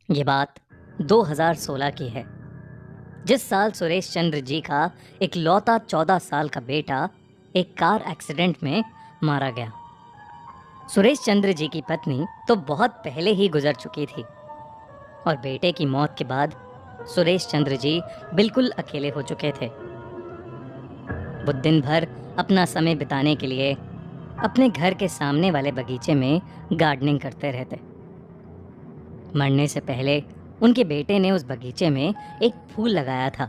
ये बात 2016 की है, जिस साल सुरेश चंद्र जी का एक लौता 14 साल का बेटा एक कार एक्सीडेंट में मारा गया। सुरेश चंद्र जी की पत्नी तो बहुत पहले ही गुजर चुकी थी और बेटे की मौत के बाद सुरेश चंद्र जी बिल्कुल अकेले हो चुके थे। वो दिन भर अपना समय बिताने के लिए अपने घर के सामने वाले बगीचे में गार्डनिंग करते रहते। मरने से पहले उनके बेटे ने उस बगीचे में एक फूल लगाया था।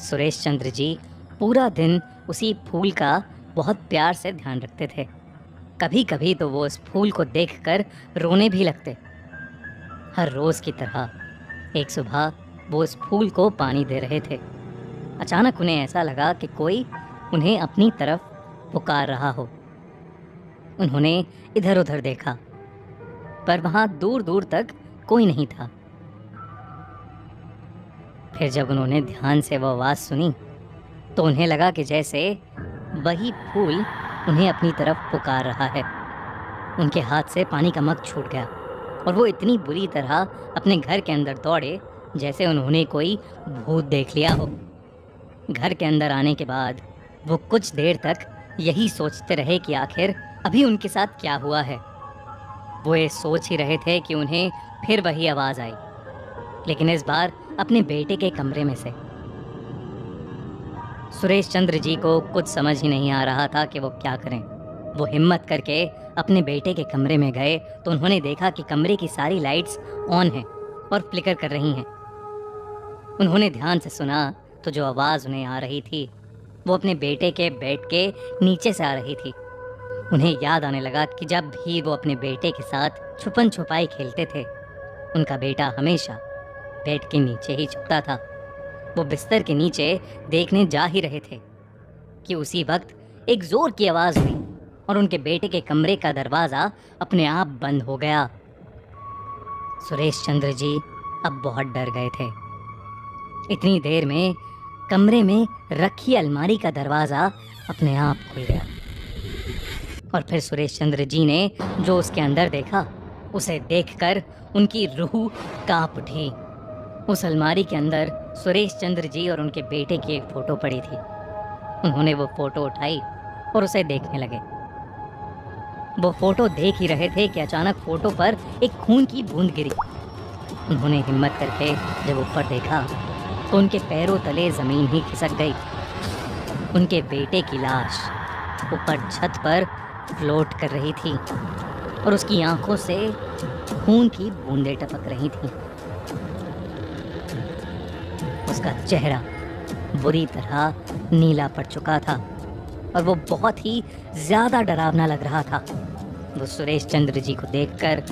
सुरेश चंद्र जी पूरा दिन उसी फूल का बहुत प्यार से ध्यान रखते थे। कभी कभी तो वो उस फूल को देखकर रोने भी लगते। हर रोज की तरह एक सुबह वो उस फूल को पानी दे रहे थे। अचानक उन्हें ऐसा लगा कि कोई उन्हें अपनी तरफ पुकार रहा हो। उन्होंने इधर उधर देखा, पर वहां दूर दूर तक कोई नहीं था। फिर जब उन्होंने ध्यान से वो आवाज़ सुनी तो उन्हें लगा कि जैसे वही फूल उन्हें अपनी तरफ पुकार रहा है। उनके हाथ से पानी का मग छूट गया और वो इतनी बुरी तरह अपने घर के अंदर दौड़े जैसे उन्होंने कोई भूत देख लिया हो। घर के अंदर आने के बाद वो कुछ देर तक यही सोचते रहे कि आखिर अभी उनके साथ क्या हुआ है। वो ये सोच ही रहे थे कि उन्हें फिर वही आवाज़ आई, लेकिन इस बार अपने बेटे के कमरे में से। सुरेश चंद्र जी को कुछ समझ ही नहीं आ रहा था कि वो क्या करें। वो हिम्मत करके अपने बेटे के कमरे में गए तो उन्होंने देखा कि कमरे की सारी लाइट्स ऑन हैं और फ्लिकर कर रही हैं। उन्होंने ध्यान से सुना तो जो आवाज़ उन्हें आ रही थी वो अपने बेटे के बेड के नीचे से आ रही थी। उन्हें याद आने लगा कि जब भी वो अपने बेटे के साथ छुपन छुपाई खेलते थे, उनका बेटा हमेशा बेड के नीचे ही छुपता था। वो बिस्तर के नीचे देखने जा ही रहे थे कि उसी वक्त एक जोर की आवाज़ हुई और उनके बेटे के कमरे का दरवाज़ा अपने आप बंद हो गया। सुरेश चंद्र जी अब बहुत डर गए थे। इतनी देर में कमरे में रखी अलमारी का दरवाज़ा अपने आप खुल गया और फिर सुरेश चंद्र जी ने जो उसके अंदर देखा उसे देखकर उनकी रूह कांप उठी। उस अलमारी के अंदर सुरेश चंद्र जी और उनके बेटे की एक फ़ोटो पड़ी थी। उन्होंने वो फ़ोटो उठाई और उसे देखने लगे। वो फ़ोटो देख ही रहे थे कि अचानक फ़ोटो पर एक खून की बूंद गिरी। उन्होंने हिम्मत करके जब ऊपर देखा तो उनके पैरों तले ज़मीन ही खिसक गई। उनके बेटे की लाश ऊपर छत पर फ्लोट कर रही थी और उसकी आंखों से खून की बूंदें टपक रही थीं। उसका चेहरा बुरी तरह नीला पड़ चुका था और वो बहुत ही ज़्यादा डरावना लग रहा था। वो सुरेश चंद्र जी को देखकर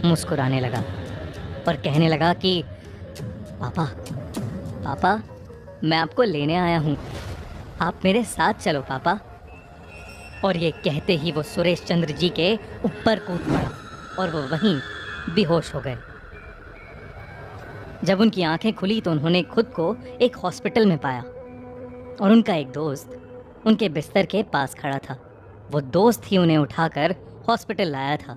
मुस्कुराने लगा और कहने लगा कि पापा, पापा, मैं आपको लेने आया हूँ, आप मेरे साथ चलो पापा। और ये कहते ही वो सुरेश चंद्र जी के ऊपर कूद पड़ा और वो वहीं बेहोश हो गए। जब उनकी आंखें खुली तो उन्होंने खुद को एक हॉस्पिटल में पाया और उनका एक दोस्त उनके बिस्तर के पास खड़ा था। वो दोस्त ही उन्हें उठाकर हॉस्पिटल लाया था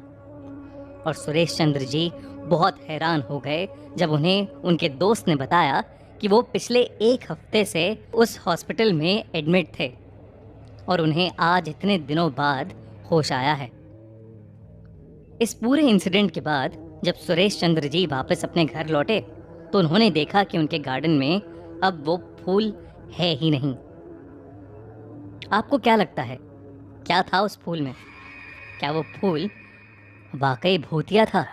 और सुरेश चंद्र जी बहुत हैरान हो गए जब उन्हें उनके दोस्त ने बताया कि वो पिछले एक हफ्ते से उस हॉस्पिटल में एडमिट थे और उन्हें आज इतने दिनों बाद होश आया है। इस पूरे इंसिडेंट के बाद जब सुरेश चंद्र जी वापस अपने घर लौटे तो उन्होंने देखा कि उनके गार्डन में अब वो फूल है ही नहीं। आपको क्या लगता है, क्या था उस फूल में? क्या वो फूल वाकई भूतिया था